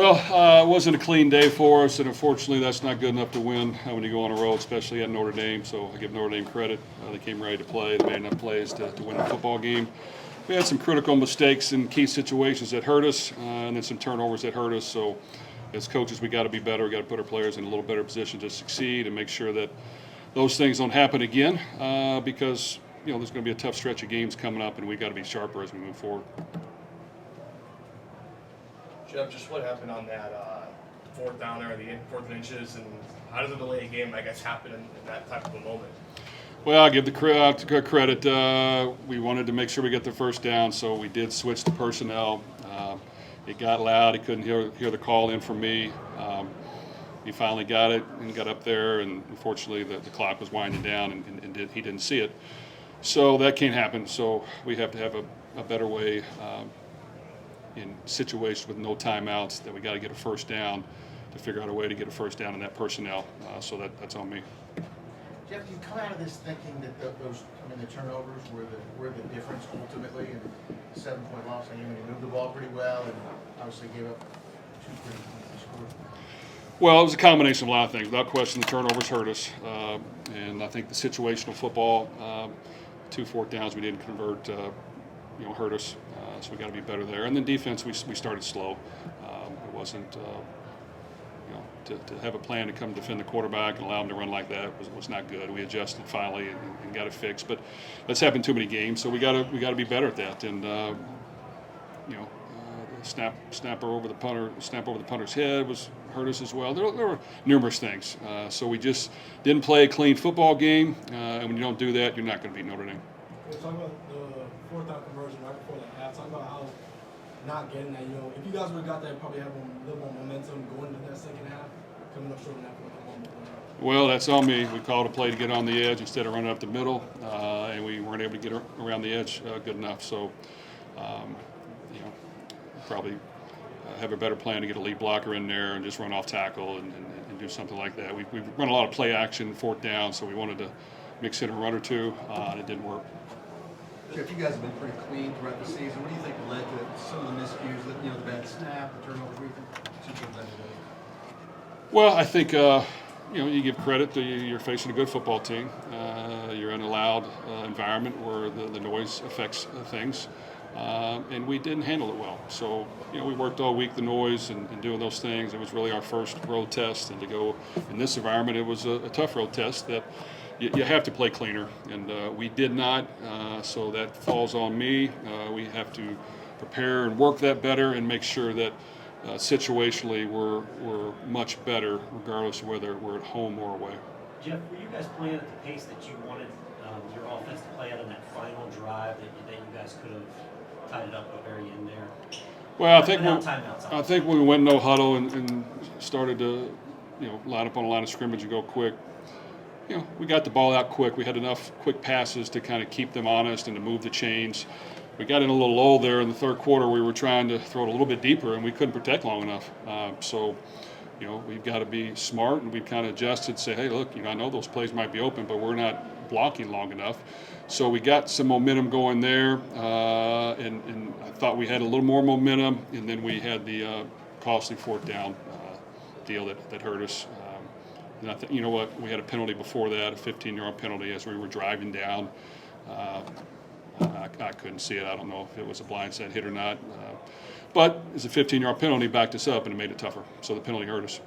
Well, it wasn't a clean day for us, and unfortunately that's not good enough to win when you go on a road, especially at Notre Dame. So I give Notre Dame credit. They came ready to play. They made enough plays to win the football game. We had some critical mistakes in key situations that hurt us, and then some turnovers that hurt us. So as coaches, we got to be better. We got to put our players in a little better position to succeed and make sure that those things don't happen again, because there's going to be a tough stretch of games coming up, and we got to be sharper as we move forward. Jeff, just what happened on that fourth down there, the fourth and inches, and how does a delayed game, I guess, happen in that type of a moment? Well, I'll give the credit. We wanted to make sure we get the first down, so we did switch the personnel. It got loud. He couldn't hear the call in from me. He finally got it and got up there, and unfortunately the clock was winding down, and he didn't see it. So that can't happen. So we have to have a better way in situations with no timeouts that we got to get a first down to figure out a way to get a first down in that personnel. So that's on me. Jeff, do you come out of this thinking that the turnovers were the difference ultimately in the 7-point loss? I mean, you moved the ball pretty well and obviously gave up 2 pretty easy scores. Well, it was a combination of a lot of things. Without question, the turnovers hurt us, and I think the situational football, 2 fourth downs we didn't convert, hurt us. So we got to be better there. And then defense, we started slow. It wasn't, to have a plan to come defend the quarterback and allow him to run like that was not good. We adjusted finally and got it fixed. But that's happened too many games, so we got to be better at that. And snap over the punter's head was hurt us as well. There were numerous things. So we just didn't play a clean football game. And when you don't do that, you're not going to beat Notre Dame. Talk about the fourth down conversion right before the half. Talk about how not getting that. If you guys would have got that, probably have a little more momentum going into that second half, coming up short in that fourth down. Well, that's on me. We called a play to get on the edge instead of running up the middle, and we weren't able to get around the edge good enough. So, probably have a better plan to get a lead blocker in there and just run off tackle and do something like that. We've run a lot of play action, fourth down, so we wanted to mix in a run or two, and it didn't work. Jeff, you guys have been pretty clean throughout the season. What do you think led to some of the miscues, the bad snap, the turnover? What do you think led to that? Well, I think you give credit to you're facing a good football team. You're in a loud environment where the noise affects things, and we didn't handle it well. So we worked all week the noise and doing those things. It was really our first road test, and to go in this environment, it was a tough road test that you have to play cleaner, and we did not, so that falls on me. We have to prepare and work that better and make sure that situationally we're much better regardless of whether we're at home or away. Jeff, were you guys playing at the pace that you wanted your offense to play at on that final drive that you guys could have tied it up at the very end there? Well, I think when we went no huddle and started to line up on a line of scrimmage and go quick, we got the ball out quick. We had enough quick passes to kind of keep them honest and to move the chains. We got in a little lull there in the third quarter. We were trying to throw it a little bit deeper, and we couldn't protect long enough. So we've got to be smart, and we've kind of adjusted, say, hey, look, I know those plays might be open, but we're not blocking long enough. So we got some momentum going there, and I thought we had a little more momentum, and then we had the costly fourth down deal that hurt us. And I think, we had a penalty before that, a 15-yard penalty as we were driving down. I couldn't see it. I don't know if it was a blindside hit or not. But it's a 15-yard penalty, backed us up, and it made it tougher. So the penalty hurt us.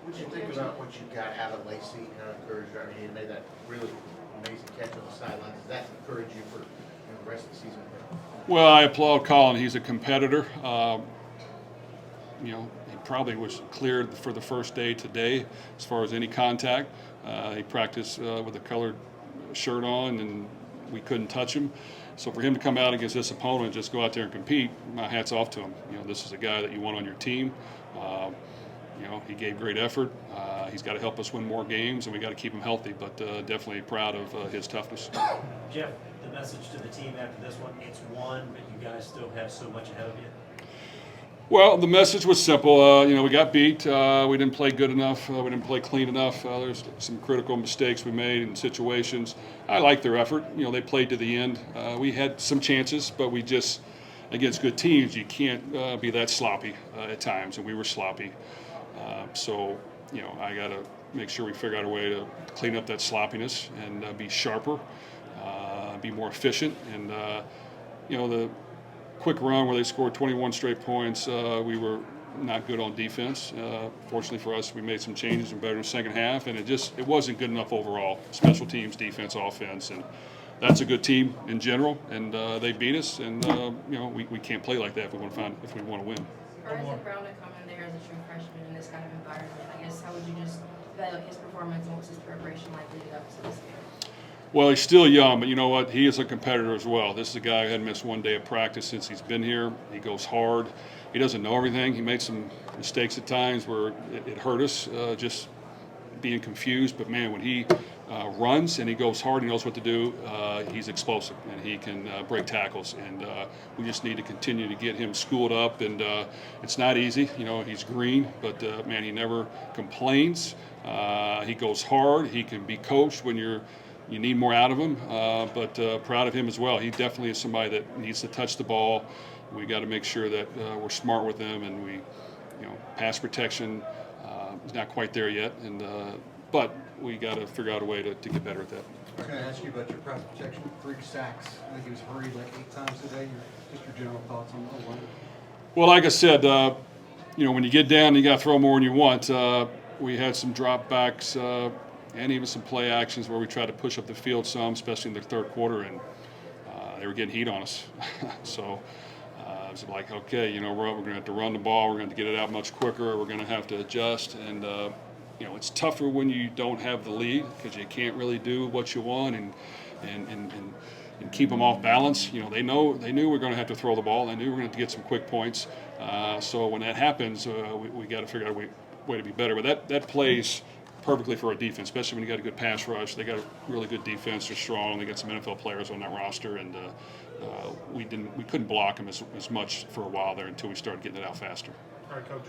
What did you think about what you got out of Lacey? Encouraged you? I mean, he made that really amazing catch on the sidelines. Does that encourage you for the rest of the season? Well, I applaud Colin. He's a competitor. He probably was cleared for the first day today as far as any contact. He practiced with a colored shirt on, and we couldn't touch him. So for him to come out against this opponent and just go out there and compete, my hat's off to him. This is a guy that you want on your team. He gave great effort. He's got to help us win more games, and we got to keep him healthy. But definitely proud of his toughness. Jeff, the message to the team after this one: it's won, but you guys still have so much ahead of you. Well, the message was simple. We got beat. We didn't play good enough. We didn't play clean enough. There's some critical mistakes we made in situations. I like their effort. They played to the end. We had some chances, but we just against good teams, you can't be that sloppy at times, and we were sloppy. So, you know, I got to make sure we figure out a way to clean up that sloppiness and be sharper, be more efficient. And, you know, the quick run where they scored 21 straight points, we were not good on defense. Fortunately for us, we made some changes and better in the second half, and it wasn't good enough overall. Special teams, defense, offense, and that's a good team in general, and they beat us. And you know, we can't play like that if we want to win. Or is it Brown to come in there as a true freshman in this kind of environment? I guess how would you just evaluate his performance and what's his preparation like leading up to this game? Well, he's still young, but you know what? He is a competitor as well. This is a guy who hadn't missed one day of practice since he's been here. He goes hard. He doesn't know everything. He made some mistakes at times where it hurt us, just being confused. But man, when he runs and he goes hard, he knows what to do. He's explosive and he can break tackles. And we just need to continue to get him schooled up. And it's not easy. You know, he's green, but man, he never complains. He goes hard. He can be coached when you need more out of him, but proud of him as well. He definitely is somebody that needs to touch the ball. We got to make sure that we're smart with him, and we, you know, pass protection is not quite there yet, and but we got to figure out a way to get better at that. I was going to ask you about your pass protection. 3 sacks. I think he was hurried like 8 times today. Just your general thoughts on the line. Well, like I said, you know, when you get down, you got to throw more than you want. We had some dropbacks. And even some play actions where we tried to push up the field some, especially in the third quarter, and they were getting heat on us. So I was like, okay, you know, we're going to have to run the ball. We're going to get it out much quicker. We're going to have to adjust. And, you know, it's tougher when you don't have the lead because you can't really do what you want and keep them off balance. You know, they knew we were going to have to throw the ball. They knew we were going to get some quick points. So when that happens, we got to figure out a way to be better. But that plays perfectly for our defense, especially when you got a good pass rush. They got a really good defense. They're strong. They got some NFL players on that roster, and we couldn't block them as much for a while there until we started getting it out faster. All right, Coach.